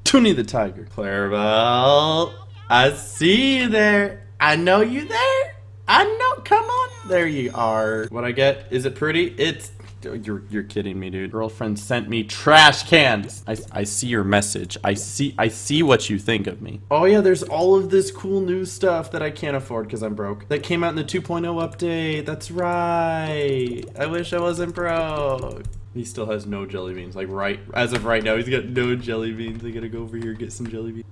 Toonie the Tiger. Clarabelle, I see you there. I know you there. I know. Come on. There you are. What I get? Is it pretty? It's... You're kidding me, dude. Girlfriend sent me trash cans. I see your message. I see what you think of me. Oh yeah, there's all of this cool new stuff that I can't afford because I'm broke. That came out in the 2.0 update. That's right. I wish I wasn't broke. He still has no jelly beans. Like as of right now, he's got no jelly beans. I gotta go over here and get some jelly beans.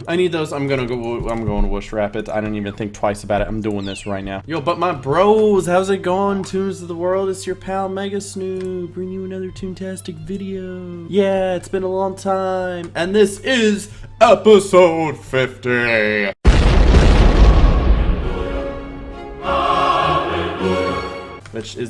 I need those. I'm going to Whoosh Rapids. I didn't even think twice about it. I'm doing this right now. Yo, but my bros, how's it going? Tunes of the world, it's your pal Mega Snoop. Bring you another Toontastic video. Yeah, it's been a long time. And this is episode 50.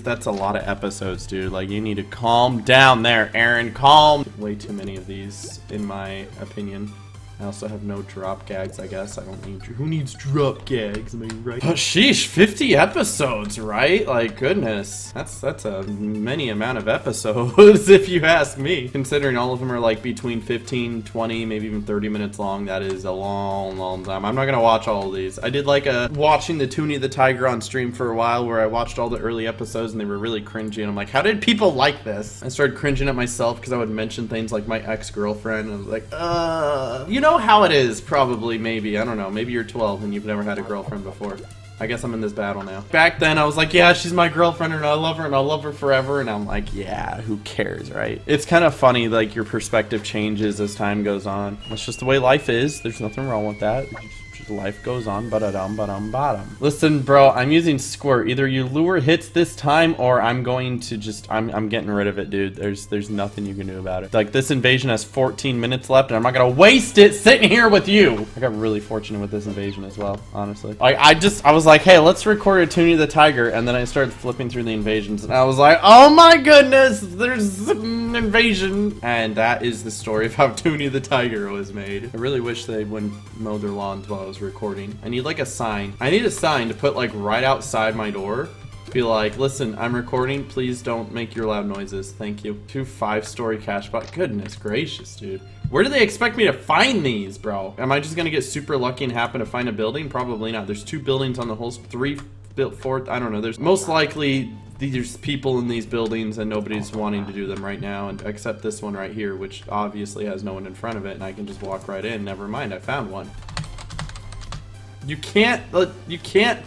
That's a lot of episodes, dude. Like, you need to calm down there, Aaron. Calm. Way too many of these, in my opinion. I also have no drop gags, I guess. I don't need... Who needs drop gags? Am I right? Oh, sheesh, 50 episodes, right? Like, goodness. That's a many amount of episodes, if you ask me. Considering all of them are, like, between 15, 20, maybe even 30 minutes long, that is a long, long time. I'm not gonna watch all of these. I did, like, watching the Toonie the Tiger on stream for a while, where I watched all the early episodes, and they were really cringy, and I'm like, how did people like this? I started cringing at myself, because I would mention things like my ex-girlfriend, and I was like, you know how it is, probably, maybe. I don't know. Maybe you're 12 and you've never had a girlfriend before. I guess I'm in this battle now. Back then, I was like, yeah, she's my girlfriend and I love her and I'll love her forever. And I'm like, yeah, who cares, right? It's kind of funny, like, your perspective changes as time goes on. That's just the way life is. There's nothing wrong with that. Life goes on, ba-da-dum. Listen, bro, I'm using Squirt. Either you lure hits this time, or I'm going to just, I'm getting rid of it, dude. There's nothing you can do about it. Like, this invasion has 14 minutes left, and I'm not gonna waste it sitting here with you. I got really fortunate with this invasion as well, honestly. I was like, hey, let's record a Toonie the Tiger, and then I started flipping through the invasions, and I was like, oh my goodness, there's an invasion. And that is the story of how Toonie the Tiger was made. I really wish they wouldn't mow their lawns while I was recording. I need like a sign. I need a sign to put like right outside my door. Be like, listen, I'm recording. Please don't make your loud noises. Thank you. 2 5-story cash box. Goodness gracious, dude. Where do they expect me to find these, bro? Am I just gonna get super lucky and happen to find a building? Probably not. There's 2 buildings on the whole 3 built 4. I don't know. There's most likely there's people in these buildings and nobody's wanting to do them right now, and except this one right here, which obviously has no one in front of it, and I can just walk right in. Never mind, I found one. You can't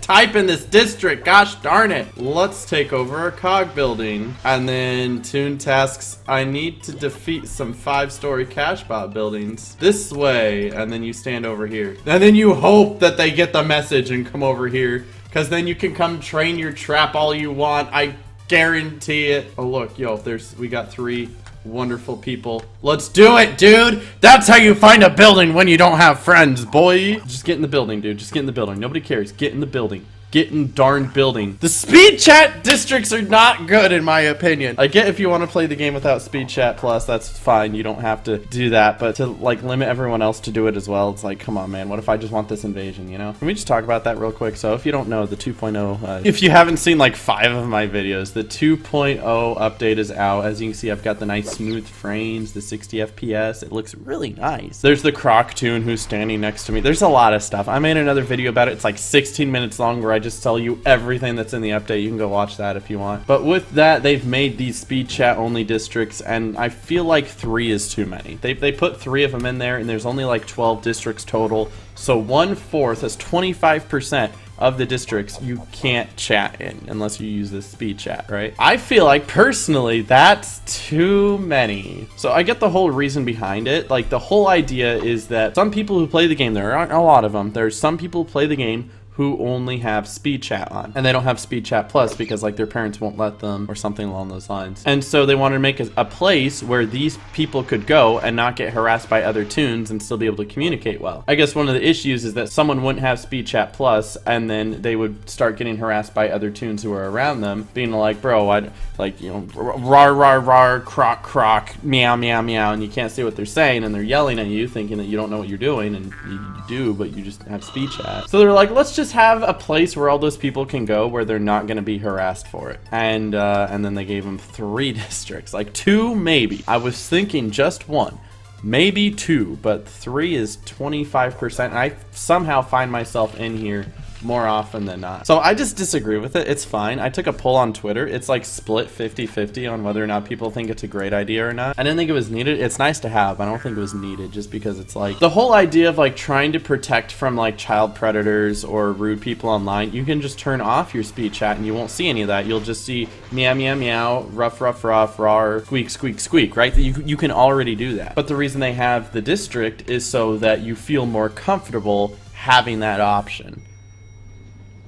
type in this district, gosh darn it. Let's take over a cog building. And then Toon tasks, I need to defeat some 5-story cashbot buildings this way. And then you stand over here. And then you hope that they get the message and come over here, because then you can come train your trap all you want. I guarantee it. Oh look, yo, we got 3 wonderful people. Let's do it, dude. That's how you find a building when you don't have friends, boy. Just get in the building, dude. Just get in the building. Nobody cares. Get in the building. Get in darn building. The speed chat districts are not good, in my opinion. I get if you want to play the game without speed chat plus, that's fine. You don't have to do that, but to like limit everyone else to do it as well, it's like, come on, man. What if I just want this invasion, you know? Can we just talk about that real quick? So if you don't know, the 2.0, if you haven't seen like 5 of my videos, the 2.0 update is out. As you can see, I've got the nice smooth frames, the 60 FPS. It looks really nice. There's the Croc Toon who's standing next to me. There's a lot of stuff. I made another video about it. It's like 16 minutes long where I just tell you everything that's in the update. You can go watch that if you want. But with that, they've made these speed chat only districts, and I feel like 3 is too many. They put 3 of them in there, and there's only like 12 districts total. So 1/4, that's 25% of the districts you can't chat in unless you use this speed chat, right? I feel like personally that's too many. So I get the whole reason behind it. Like, the whole idea is that some people who play the game, there aren't a lot of them, there's some people who play the game who only have speed chat on, and they don't have speed chat plus because like their parents won't let them or something along those lines. And so they wanted to make a place where these people could go and not get harassed by other toons and still be able to communicate well. I guess one of the issues is that someone wouldn't have speed chat plus, and then they would start getting harassed by other toons who are around them, being like, bro, I'd like, you know, rar rar rar, croc croc, meow meow meow, and you can't see what they're saying, and they're yelling at you thinking that you don't know what you're doing, and you do, but you just have speed chat. So they're like, let's just have a place where all those people can go where they're not going to be harassed for it. And then they gave them 3 districts, like 2 maybe. I was thinking just 1, maybe 2, but 3 is 25%. And I somehow find myself in here more often than not. So I just disagree with it. It's fine. I took a poll on Twitter. It's like split 50-50 on whether or not people think it's a great idea or not. I didn't think it was needed. It's nice to have. I don't think it was needed just because it's like the whole idea of like trying to protect from like child predators or rude people online. You can just turn off your speed chat and you won't see any of that. You'll just see meow, meow, meow, rough, rough, rough, rawr, squeak, squeak, squeak, right? You can already do that. But the reason they have the district is so that you feel more comfortable having that option.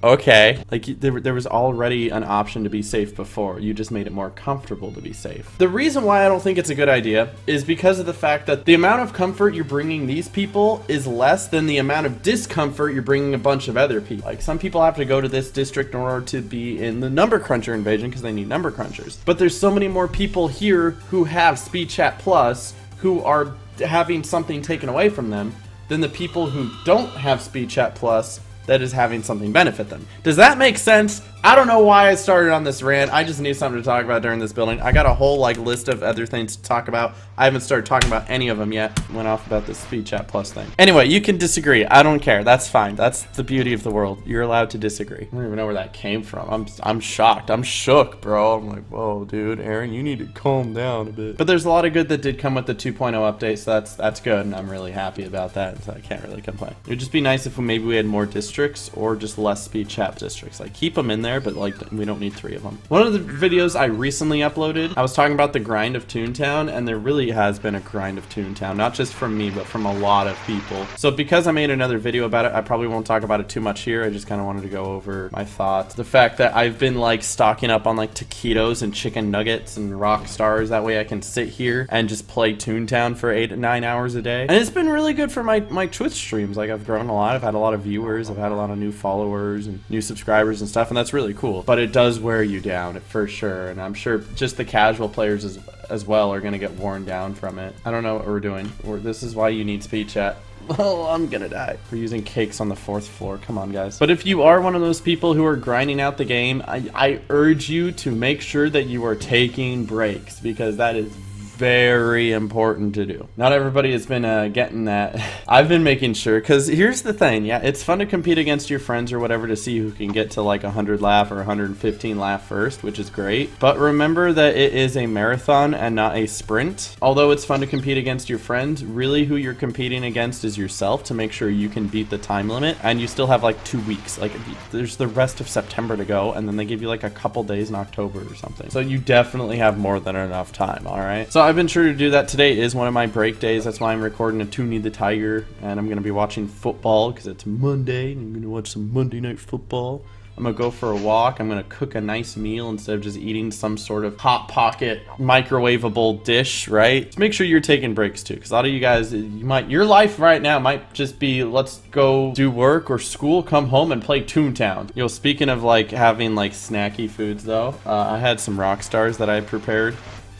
Okay, like there was already an option to be safe before. You just made it more comfortable to be safe. The reason why I don't think it's a good idea is because of the fact that the amount of comfort you're bringing these people is less than the amount of discomfort you're bringing a bunch of other people. Like some people have to go to this district in order to be in the number cruncher invasion because they need number crunchers. But there's so many more people here who have Speed Chat Plus who are having something taken away from them than the people who don't have Speed Chat Plus that is having something benefit them. Does that make sense? I don't know why I started on this rant. I just need something to talk about during this building. I got a whole like list of other things to talk about. I haven't started talking about any of them yet. Went off about this Speed Chat Plus thing. Anyway, you can disagree. I don't care. That's fine. That's the beauty of the world. You're allowed to disagree. I don't even know where that came from. I'm shocked. I'm shook, bro. I'm like, whoa, dude, Aaron, you need to calm down a bit. But there's a lot of good that did come with the 2.0 update, so that's good, and I'm really happy about that. So I can't really complain. It would just be nice if maybe we had more districts or just less speed chat districts. Like keep them in there, but like we don't need 3 of them. One of the videos I recently uploaded, I was talking about the grind of Toontown, and there really has been a grind of Toontown, not just from me, but from a lot of people. So because I made another video about it, I probably won't talk about it too much here. I just kind of wanted to go over my thoughts. The fact that I've been like stocking up on like taquitos and chicken nuggets and rock stars. That way I can sit here and just play Toontown for 8 to 9 hours a day. And it's been really good for my Twitch streams. Like I've grown a lot. I've had a lot of viewers. I've had a lot of new followers and new subscribers and stuff. And that's really cool. But it does wear you down for sure. And I'm sure just the casual players as well are going to get worn down from it. I don't know what we're doing. This is why you need speed chat. Oh, I'm gonna die. We're using cakes on the 4th floor. Come on, guys. But if you are one of those people who are grinding out the game, I urge you to make sure that you are taking breaks, because that is very important to do. Not everybody has been getting that. I've been making sure, because here's the thing. Yeah, it's fun to compete against your friends or whatever to see who can get to like 100 laugh or 115 laugh first, which is great. But remember that it is a marathon and not a sprint. Although it's fun to compete against your friends, really who you're competing against is yourself, to make sure you can beat the time limit. And you still have like 2 weeks. Like there's the rest of September to go, and then they give you like a couple days in October or something. So you definitely have more than enough time, all right? So I've been sure to do that. Today is one of my break days. That's why I'm recording a Toonie the Tiger, and I'm going to be watching football because it's Monday, and I'm going to watch some Monday Night Football. I'm going to go for a walk. I'm going to cook a nice meal instead of just eating some sort of Hot Pocket microwavable dish, right? So make sure you're taking breaks too, because a lot of you guys, your life right now might just be, let's go do work or school, come home and play Toontown. You know, speaking of like having like snacky foods though, I had some rock stars that I prepared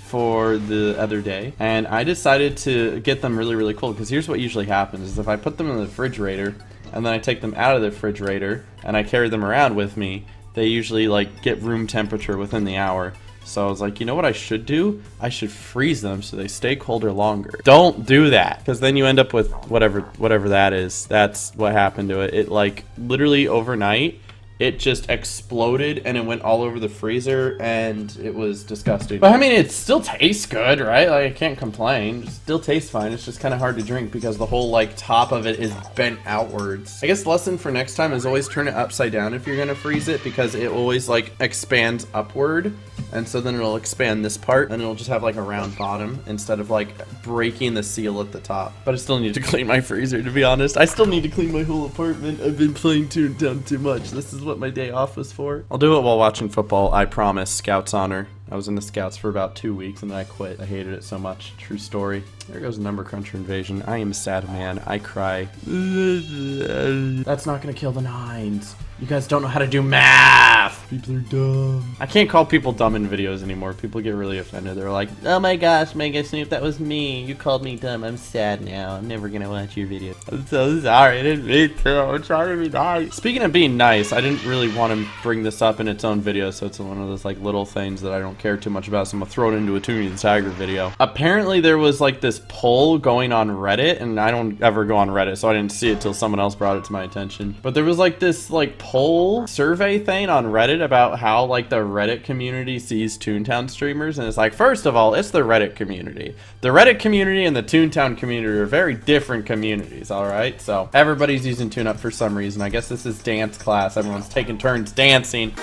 for the other day, and I decided to get them really, really cold, because here's what usually happens is if I put them in the refrigerator and then I take them out of the refrigerator and I carry them around with me, they usually like get room temperature within the hour. So I was like, you know what I should do? I should freeze them so they stay colder longer. Don't do that, because then you end up with whatever that is. That's what happened to it. It like literally overnight, it just exploded and it went all over the freezer, and it was disgusting. But I mean, it still tastes good, right? Like I can't complain. It still tastes fine. It's just kind of hard to drink because the whole like top of it is bent outwards. I guess the lesson for next time is always turn it upside down if you're gonna freeze it, because it always like expands upward. And so then it'll expand this part, and it'll just have like a round bottom instead of like breaking the seal at the top. But I still need to clean my freezer, to be honest. I still need to clean my whole apartment. I've been playing Toontown too much. This is what my day off was for. I'll do it while watching football, I promise. Scouts honor. I was in the Scouts for about 2 weeks and then I quit. I hated it so much. True story. There goes Number Cruncher Invasion. I am a sad man. I cry. That's not gonna kill the 9s. You guys don't know how to do math. F. People are dumb. I can't call people dumb in videos anymore. People get really offended. They're like, oh my gosh, Mega Snoop, that was me. You called me dumb. I'm sad now. I'm never gonna watch your video. I'm so sorry. I didn't mean to. I'm trying to be nice. Speaking of being nice, I didn't really want to bring this up in its own video, so it's one of those like little things that I don't care too much about, so I'm gonna throw it into a Toonie the Tiger video. Apparently there was like this poll going on Reddit, and I don't ever go on Reddit, so I didn't see it till someone else brought it to my attention. But there was like this like poll survey thing on Reddit about how like the Reddit community sees Toontown streamers, and it's like, first of all, it's the Reddit community. The Reddit community and the Toontown community are very different communities, alright? So everybody's using TuneUp for some reason. I guess this is dance class. Everyone's taking turns dancing.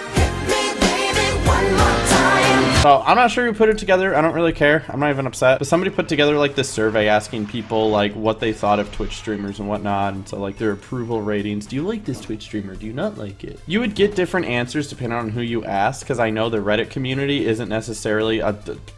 So I'm not sure who put it together. I don't really care. I'm not even upset. But somebody put together like this survey asking people like what they thought of Twitch streamers and whatnot. And so like their approval ratings. Do you like this Twitch streamer? Do you not like it? You would get different answers depending on who you ask, because I know the Reddit community isn't necessarily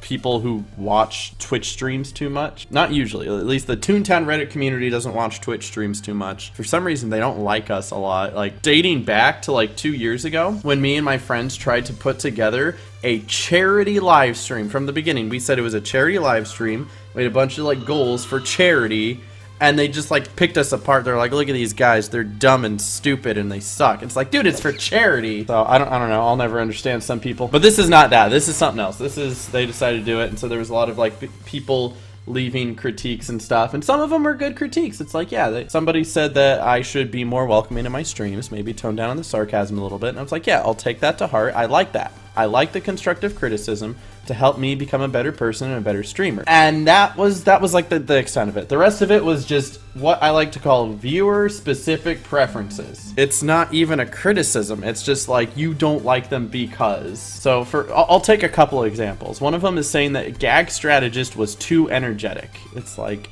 people who watch Twitch streams too much. Not usually. At least the Toontown Reddit community doesn't watch Twitch streams too much. For some reason, they don't like us a lot. Like dating back to like 2 years ago when me and my friends tried to put together a charity live stream. From the beginning, we said it was a charity live stream. We had a bunch of like goals for charity, and they just like picked us apart. They're like, look at these guys, they're dumb and stupid and they suck. It's like, dude, it's for charity. So I don't know, I'll never understand some people, but this is not that. This is something else. This is, they decided to do it, and so there was a lot of like people leaving critiques and stuff, and some of them are good critiques. It's like, yeah, somebody said that I should be more welcoming in my streams, maybe tone down on the sarcasm a little bit, and I was like, yeah, I'll take that to heart. I like that. I like the constructive criticism to help me become a better person and a better streamer. And that was like the extent of it. The rest of it was just what I like to call viewer specific preferences. It's not even a criticism. It's just like, you don't like them because. So I'll take a couple of examples. One of them is saying that Gag Strategist was too energetic. It's like,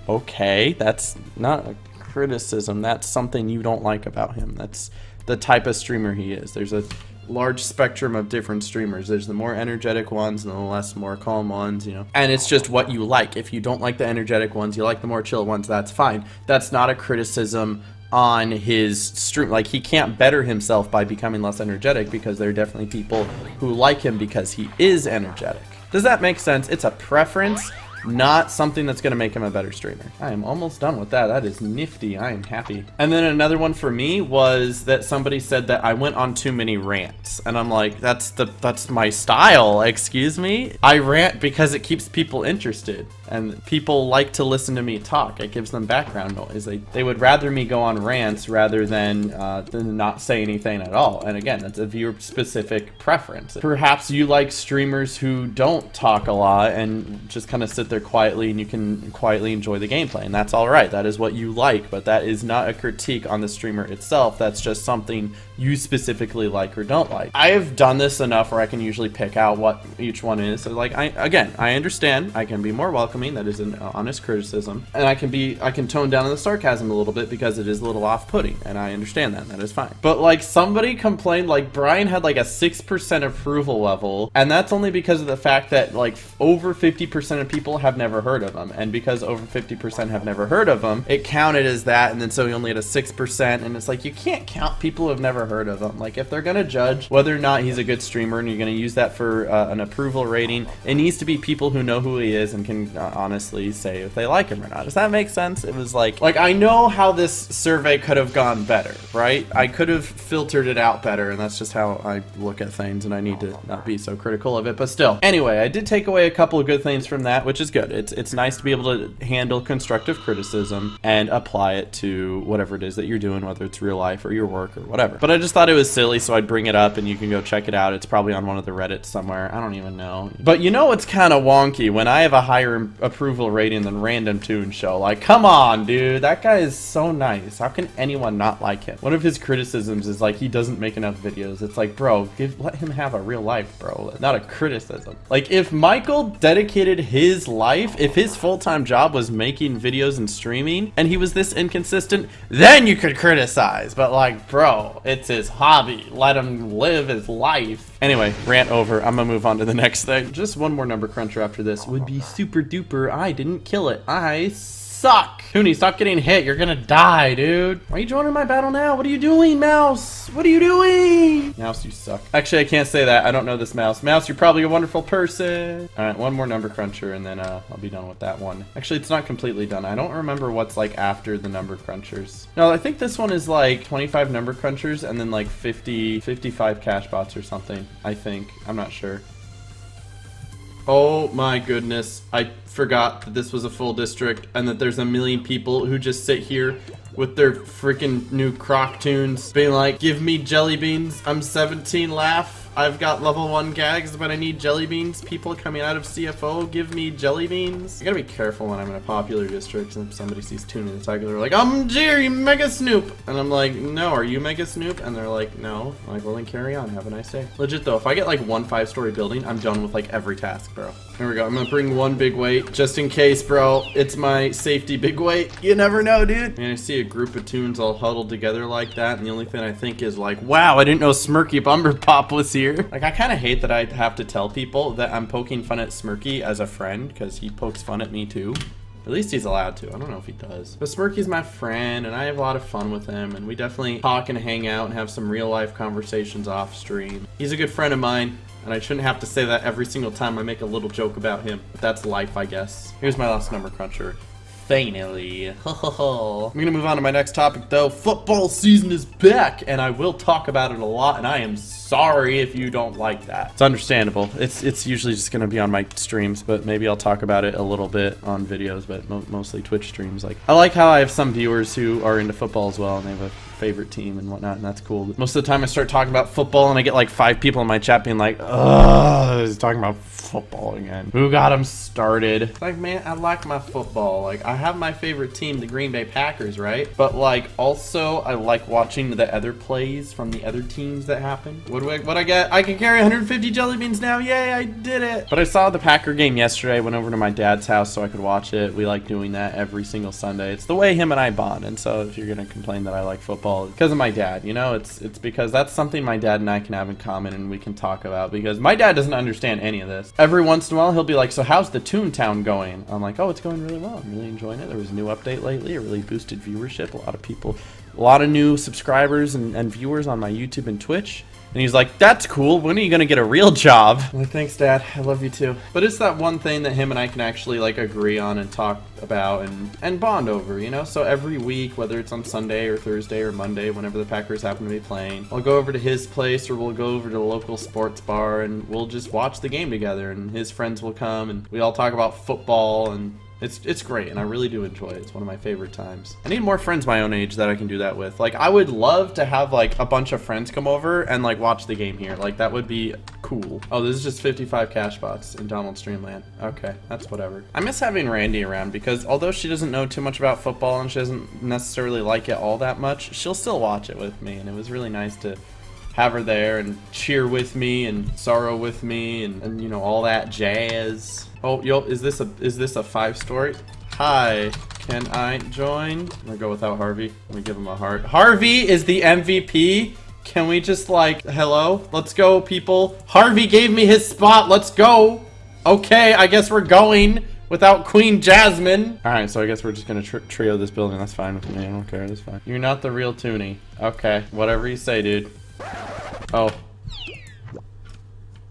okay, that's not a criticism. That's something you don't like about him. That's the type of streamer he is. There's a large spectrum of different streamers. There's the more energetic ones and the more calm ones, you know. And it's just what you like. If you don't like the energetic ones, you like the more chill ones, that's fine. That's not a criticism on his stream. Like, he can't better himself by becoming less energetic, because there are definitely people who like him because he is energetic. Does that make sense? It's a preference, not something that's going to make him a better streamer. I am almost done with that. That is nifty. I am happy. And then another one for me was that somebody said that I went on too many rants. And I'm like, that's my style. Excuse me? I rant because it keeps people interested. And people like to listen to me talk. It gives them background noise. They would rather me go on rants rather than not say anything at all. And again, that's a viewer-specific preference. Perhaps you like streamers who don't talk a lot and just kind of sit there quietly, and you can quietly enjoy the gameplay, and that's all right. That is what you like, but that is not a critique on the streamer itself. That's just something you specifically like or don't like. I have done this enough where I can usually pick out what each one is. So like, I understand. I can be more welcoming. That is an honest criticism, and I can tone down on the sarcasm a little bit because it is a little off-putting, and I understand that. That is fine. But like, somebody complained like Brian had like a 6% approval level, and that's only because of the fact that like over 50% of people have never heard of him, and because over 50% have never heard of him, it counted as that, and then so he only had a 6%, and it's like, you can't count people who have never heard of him. Like, if they're gonna judge whether or not he's a good streamer and you're gonna use that for an approval rating, it needs to be people who know who he is and can honestly say if they like him or not. Does that make sense? It was like I know how this survey could have gone better, right? I could have filtered it out better, and that's just how I look at things, and I need to not be so critical of it, but still. Anyway, I did take away a couple of good things from that, which is good. It's nice to be able to handle constructive criticism and apply it to whatever it is that you're doing, whether it's real life or your work or whatever. But I just thought it was silly, so I'd bring it up, and you can go check it out. It's probably on one of the Reddits somewhere. I don't even know. But you know, it's kind of wonky when I have a higher approval rating than Random Toon Show. Like, come on, dude. That guy is so nice. How can anyone not like him? One of his criticisms is like, he doesn't make enough videos. It's like, bro, let him have a real life, bro. Not a criticism. Like, if Michael dedicated his life, if his full-time job was making videos and streaming, and he was this inconsistent, then you could criticize. But like, bro, it's his hobby. Let him live his life. Anyway, rant over. I'm gonna move on to the next thing. Just one more number cruncher after this would be super duper. I didn't kill it. I suck. Toonie, stop getting hit. You're gonna die, dude. Why are you joining my battle now? What are you doing, Mouse? What are you doing? Mouse, you suck. Actually, I can't say that. I don't know this Mouse. Mouse, you're probably a wonderful person. All right, one more number cruncher, and then I'll be done with that one. Actually, it's not completely done. I don't remember what's like after the number crunchers. No, I think this one is like 25 number crunchers and then like 55 cash bots or something. I think. I'm not sure. Oh my goodness, I forgot that this was a full district and that there's a million people who just sit here with their freaking new Croc tunes being like, give me jelly beans, I'm 17, laugh. I've got level 1 gags, but I need jelly beans. People coming out of CFO, give me jelly beans. I gotta be careful when I'm in a popular district and if somebody sees Toonie the Tiger, they're like, Jerry, Mega Snoop. And I'm like, no, are you Mega Snoop? And they're like, no. I'm like, well then carry on, have a nice day. Legit though, if I get like 1 5-story building, I'm done with like every task, bro. Here we go, I'm gonna bring 1 big weight, just in case, bro. It's my safety big weight. You never know, dude. And I see a group of tunes all huddled together like that, and the only thing I think is like, wow, I didn't know Smirky Bumper Pop was here. Like, I kind of hate that I have to tell people that I'm poking fun at Smirky as a friend, because he pokes fun at me too. At least he's allowed to. I don't know if he does. But Smirky's my friend, and I have a lot of fun with him, and we definitely talk and hang out and have some real-life conversations off stream. He's a good friend of mine, and I shouldn't have to say that every single time I make a little joke about him. But that's life, I guess. Here's my last number cruncher. Finally. I'm gonna move on to my next topic though. Football season is back, and I will talk about it a lot, and I am sorry if you don't like that. It's understandable. It's usually just gonna be on my streams, but maybe I'll talk about it a little bit on videos, but mostly Twitch streams. Like, I like how I have some viewers who are into football as well, and they have a favorite team and whatnot, and that's cool. But most of the time I start talking about football and I get like 5 people in my chat being like, ugh, he's talking about football again. Who got him started? Like, man, I like my football. Like, I have my favorite team, the Green Bay Packers, right? But like, also I like watching the other plays from the other teams that happen. What I get? I can carry 150 jelly beans now. Yay, I did it. But I saw the Packer game yesterday. I went over to my dad's house so I could watch it. We like doing that every single Sunday. It's the way him and I bond. And so if you're gonna complain that I like football, because of my dad, you know, it's because that's something my dad and I can have in common and we can talk about, because my dad doesn't understand any of this. Every once in a while he'll be like, so how's the Toontown going? I'm like, oh, it's going really well. I'm really enjoying it. There was a new update lately. It really boosted viewership. A lot of people, a lot of new subscribers and viewers on my YouTube and Twitch. And he's like, that's cool. When are you going to get a real job? I'm like, thanks, Dad. I love you too. But it's that one thing that him and I can actually like agree on and talk about and bond over, you know? So every week, whether it's on Sunday or Thursday or Monday, whenever the Packers happen to be playing, I'll go over to his place or we'll go over to the local sports bar and we'll just watch the game together, and his friends will come and we all talk about football, and it's great, and I really do enjoy it. It's one of my favorite times. I need more friends my own age that I can do that with. Like, I would love to have like a bunch of friends come over and like watch the game here. Like, that would be cool. Oh, this is just 55 cash bots in Donald Streamland. Okay, that's whatever. I miss having Randy around because although she doesn't know too much about football and she doesn't necessarily like it all that much, she'll still watch it with me, and it was really nice to have her there and cheer with me and sorrow with me and you know, all that jazz. Oh, yo, is this a 5-story? Hi, can I join? I'm gonna go without Harvey. Let me give him a heart. Harvey is the MVP. Can we just like, hello? Let's go, people. Harvey gave me his spot. Let's go. Okay, I guess we're going without Queen Jasmine. All right, so I guess we're just gonna trio this building. That's fine with me. I don't care. That's fine. You're not the real Toonie. Okay, whatever you say, dude. Oh.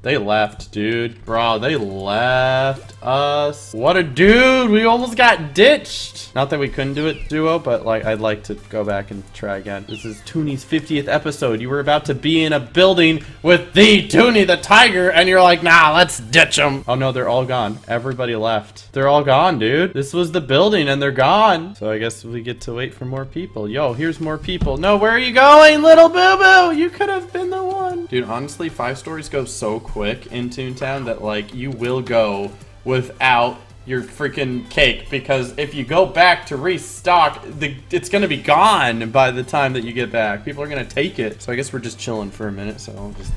They left, dude. Bro, they left us. What a dude. We almost got ditched. Not that we couldn't do it duo, but like, I'd like to go back and try again. This is Toonie's 50th episode. You were about to be in a building with the Toonie the Tiger, and you're like, nah, let's ditch them. Oh no, they're all gone. Everybody left. They're all gone, dude. This was the building and they're gone. So I guess we get to wait for more people. Yo, here's more people. No, where are you going, little boo-boo? You could have been the one. Dude, honestly, 5 stories go so quick in Toontown that like you will go without your freaking cake, because if you go back to restock, it's gonna be gone by the time that you get back. People are gonna take it. So I guess we're just chilling for a minute, so I'll just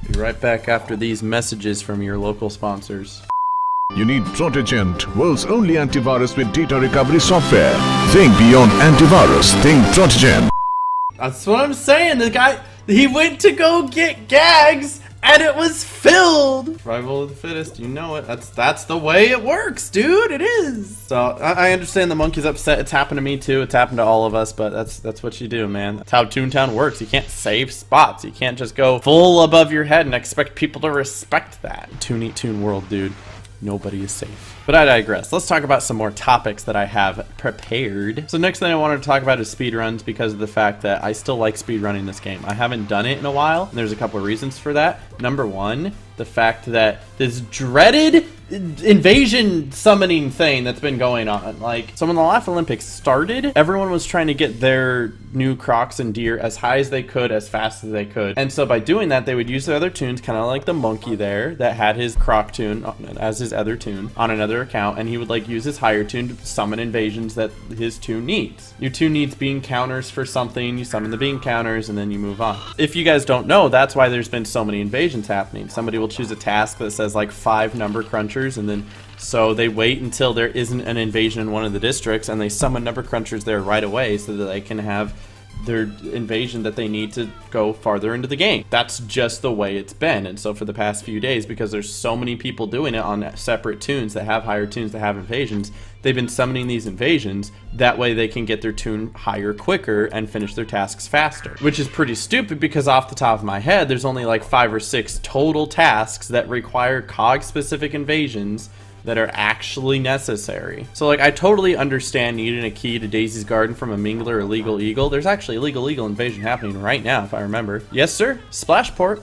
be right back after these messages from your local sponsors. You need Protegent, world's only antivirus with data recovery software. Think beyond antivirus, think Protegent. That's what I'm saying. The guy, he went to go get gags and it was filled. Survival of the fittest, you know it. That's the way it works, dude. It is. So I understand the monkey's upset. It's happened to me too. It's happened to all of us, but that's what you do, man. That's how Toontown works. You can't save spots. You can't just go full above your head and expect people to respect that. Toon world, dude. Nobody is safe. But I digress. Let's talk about some more topics that I have prepared. So next thing I wanted to talk about is speedruns, because of the fact that I still like speedrunning this game. I haven't done it in a while, and there's a couple of reasons for that. Number one, the fact that this dreaded invasion summoning thing that's been going on. Like, so when the Life Olympics started, everyone was trying to get their new crocs and deer as high as they could, as fast as they could. And so by doing that, they would use their other tunes, kind of like the monkey there that had his croc tune as his other tune on another account, and he would like use his higher tune to summon invasions that his tune needs. Your tune needs bean counters for something, you summon the bean counters, and then you move on. If you guys don't know, that's why there's been so many invasions happening. Somebody will choose a task that says like 5 number crunchers, and then so they wait until there isn't an invasion in one of the districts, and they summon number crunchers there right away so that they can have their invasion that they need to go farther into the game. That's just the way it's been. And so for the past few days, because there's so many people doing it on separate tunes that have higher tunes that have invasions, they've been summoning these invasions. That way they can get their tune higher quicker and finish their tasks faster, which is pretty stupid because off the top of my head, there's only like 5 or 6 total tasks that require cog specific invasions that are actually necessary. So like, I totally understand needing a key to Daisy's Garden from a Mingler or Legal Eagle. There's actually a Legal Eagle invasion happening right now, if I remember. Yes, sir. Splashport.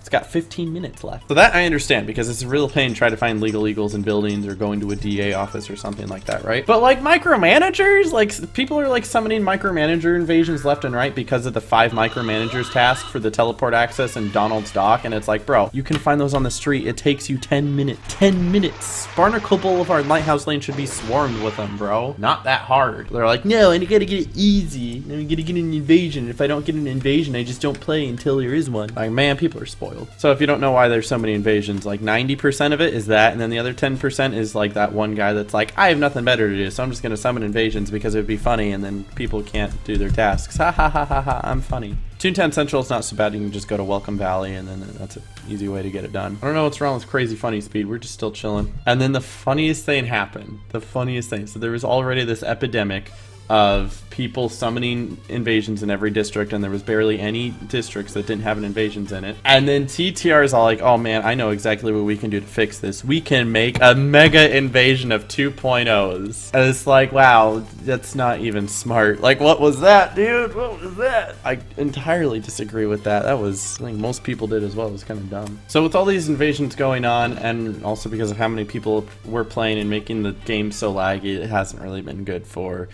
It's got 15 minutes left. So that I understand, because it's a real pain to try to find legal eagles in buildings or going to a DA office or something like that, right? But like micromanagers, like people are like summoning micromanager invasions left and right because of the 5 micromanagers task for the teleport access and Donald's dock. And it's like, bro, you can find those on the street. It takes you 10 minutes. 10 minutes. Barnacle Boulevard Lighthouse Lane should be swarmed with them, bro. Not that hard. They're like, no, and you gotta get it easy. And you gotta get an invasion. If I don't get an invasion, I just don't play until there is one. Like, man, people are spoiled. So if you don't know why there's so many invasions, like 90% of it is that, and then the other 10% is like that one guy that's like, I have nothing better to do, so I'm just gonna summon invasions because it would be funny, and then people can't do their tasks. Ha ha ha ha ha, I'm funny. Toontown Central is not so bad. You can just go to Welcome Valley, and then that's an easy way to get it done. I don't know what's wrong with Crazy Funny Speed. We're just still chilling. And then the funniest thing happened. The funniest thing. So there was already this epidemic of people summoning invasions in every district, and there was barely any districts that didn't have an invasions in it. And then TTR is all like, oh man, I know exactly what we can do to fix this. We can make a mega invasion of 2.0s. And it's like, wow, that's not even smart. Like, what was that, dude? What was that? I entirely disagree with that. That was, I think most people did as well. It was kind of dumb. So with all these invasions going on, and also because of how many people were playing and making the game so laggy, it hasn't really been good for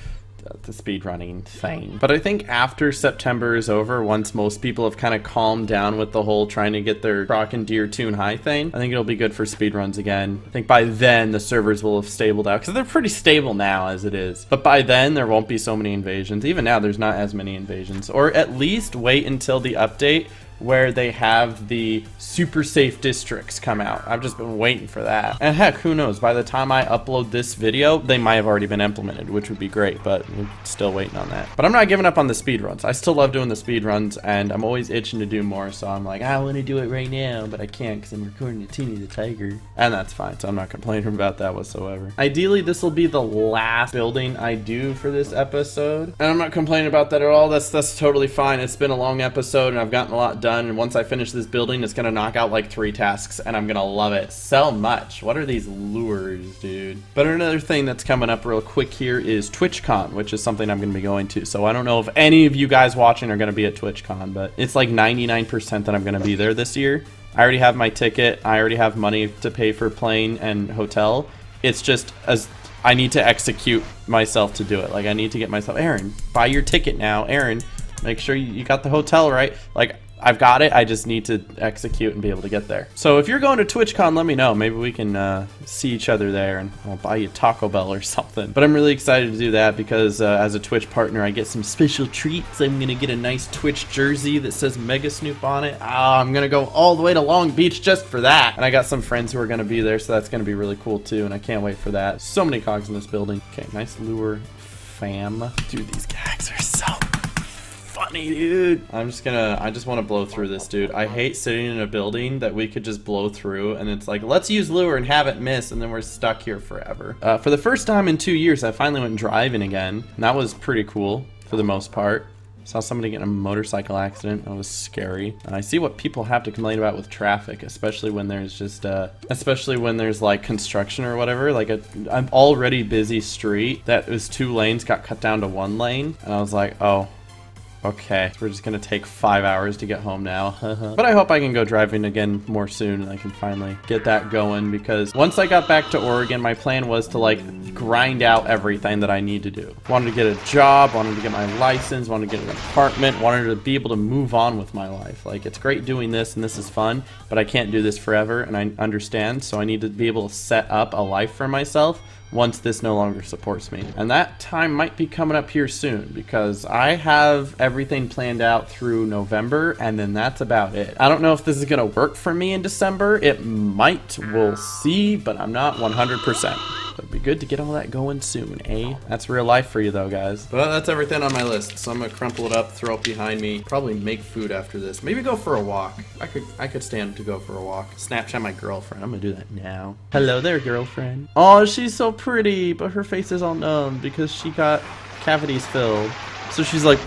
the speedrunning thing. But I think after September is over, once most people have kind of calmed down with the whole trying to get their croc and deer tune high thing, I think it'll be good for speedruns again. I think by then the servers will have stabled out, because they're pretty stable now as it is. But by then there won't be so many invasions. Even now there's not as many invasions. Or at least wait until the update where they have the super safe districts come out. I've just been waiting for that. And heck, who knows? By the time I upload this video, they might have already been implemented, which would be great, but we're still waiting on that. But I'm not giving up on the speedruns. I still love doing the speedruns, and I'm always itching to do more, so I'm like, I want to do it right now, but I can't because I'm recording a Teeny the Tiger. And that's fine, so I'm not complaining about that whatsoever. Ideally, this will be the last building I do for this episode, and I'm not complaining about that at all. That's totally fine. It's been a long episode, and I've gotten a lot done, and once I finish this building, it's gonna knock out like 3 tasks, and I'm gonna love it so much. What are these lures, dude? But another thing that's coming up real quick here is TwitchCon, which is something I'm gonna be going to. So I don't know if any of you guys watching are gonna be at TwitchCon, but it's like 99% that I'm gonna be there this year. I already have my ticket. I already have money to pay for plane and hotel. It's just as I need to execute myself to do it. Like, I need to get myself, Aaron, buy your ticket now. Aaron, make sure you got the hotel right. Like, I've got it. I just need to execute and be able to get there. So if you're going to TwitchCon, let me know. Maybe we can see each other there, and I'll buy you Taco Bell or something. But I'm really excited to do that because as a Twitch partner, I get some special treats. I'm going to get a nice Twitch jersey that says Mega Snoop on it. I'm going to go all the way to Long Beach just for that. And I got some friends who are going to be there, so that's going to be really cool too, and I can't wait for that. So many cogs in this building. Okay, nice lure, fam. Dude, these gags are so funny. money, dude. I just want to blow through this, dude. I hate sitting in a building that we could just blow through, and it's like, let's use lure and have it miss, and then we're stuck here forever. For the first time in 2 years, I finally went driving again, and that was pretty cool for the most part. Saw somebody get in a motorcycle accident. That was scary. And I see what people have to complain about with traffic, especially when there's just, especially when there's like construction or whatever. Like an already busy street that was 2 lanes got cut down to 1 lane. And I was like, oh, okay, so we're just gonna take 5 hours to get home now. But I hope I can go driving again more soon and I can finally get that going, because once I got back to Oregon, my plan was to like grind out everything that I need to do. Wanted to get a job, wanted to get my license, wanted to get an apartment, wanted to be able to move on with my life. Like, it's great doing this and this is fun, but I can't do this forever, and I understand, so I need to be able to set up a life for myself once this no longer supports me. And that time might be coming up here soon, because I have everything planned out through November, and then that's about it. I don't know if this is gonna work for me in December. It might, we'll see, but I'm not 100%. It'd be good to get all that going soon, eh? That's real life for you though, guys. But that's everything on my list, so I'm gonna crumple it up, throw it behind me, probably make food after this. Maybe go for a walk. I could stand to go for a walk. Snapchat my girlfriend. I'm gonna do that now. Hello there, girlfriend. Oh, she's so pretty, but her face is all numb because she got cavities filled. So she's like,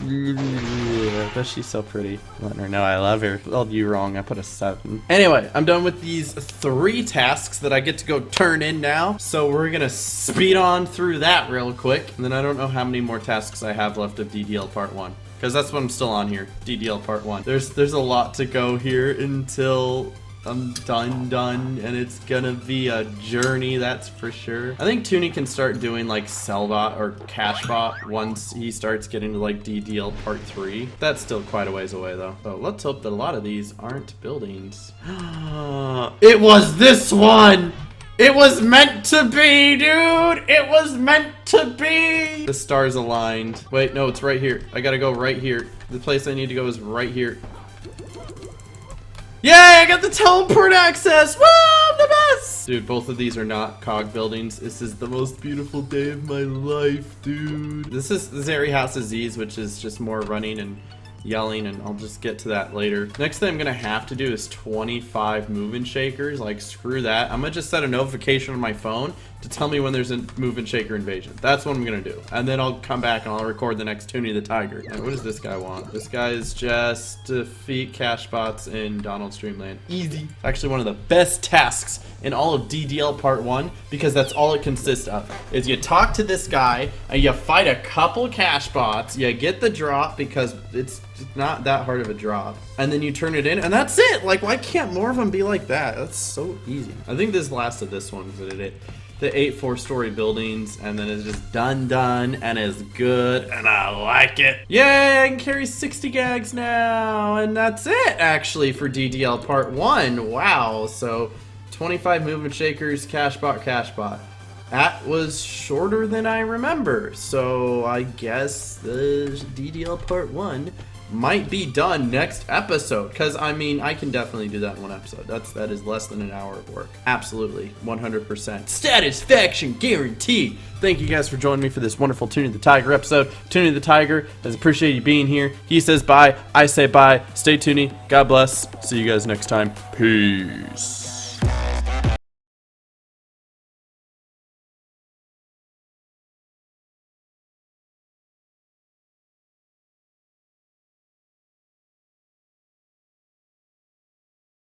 but she's so pretty. Letting her know I love her. Spelled you wrong. I put a 7. Anyway, I'm done with these 3 tasks that I get to go turn in now. So we're gonna speed on through that real quick. And then I don't know how many more tasks I have left of DDL Part 1. Because that's what I'm still on here. DDL Part 1. There's a lot to go here until I'm done, and it's gonna be a journey, that's for sure. I think Toonie can start doing like Sellbot or Cashbot once he starts getting to like DDL Part 3. That's still quite a ways away though. So let's hope that a lot of these aren't buildings. It was this one! It was meant to be, dude! It was meant to be! The stars aligned. Wait, no, it's right here. I gotta go right here. The place I need to go is right here. Yay, I got the teleport access! Woo, I'm the best! Dude, both of these are not cog buildings. This is the most beautiful day of my life, dude. This is Zeri House Aziz, which is just more running and yelling, and I'll just get to that later. Next thing I'm gonna have to do is 25 move-in shakers. Like, screw that. I'm gonna just set a notification on my phone to tell me when there's a move-in shaker invasion. That's what I'm gonna do. And then I'll come back and I'll record the next Toonie the Tiger. And what does this guy want? This guy is just defeat cash bots in Donald's Dreamland. Easy. Actually, one of the best tasks in all of DDL Part 1, because that's all it consists of, is you talk to this guy and you fight a couple cash bots, you get the drop because it's not that hard of a drop, and then you turn it in, and that's it. Like, why can't more of them be like that? That's so easy. I think this last of this one did it. The 8 4-story buildings, and then it's just done, and is good, and I like it. Yay, I can carry 60 gags now, and that's it, actually, for DDL Part 1. Wow, so 25 movement shakers, cashbot. That was shorter than I remember, so I guess the DDL Part 1 might be done next episode, because I mean, I can definitely do that in one episode. That is less than an hour of work. Absolutely, 100%. Satisfaction guaranteed. Thank you guys for joining me for this wonderful Toonie the Tiger episode. Toonie the Tiger has appreciated you being here. He says bye, I say bye. Stay Toonie, God bless. See you guys next time. Peace.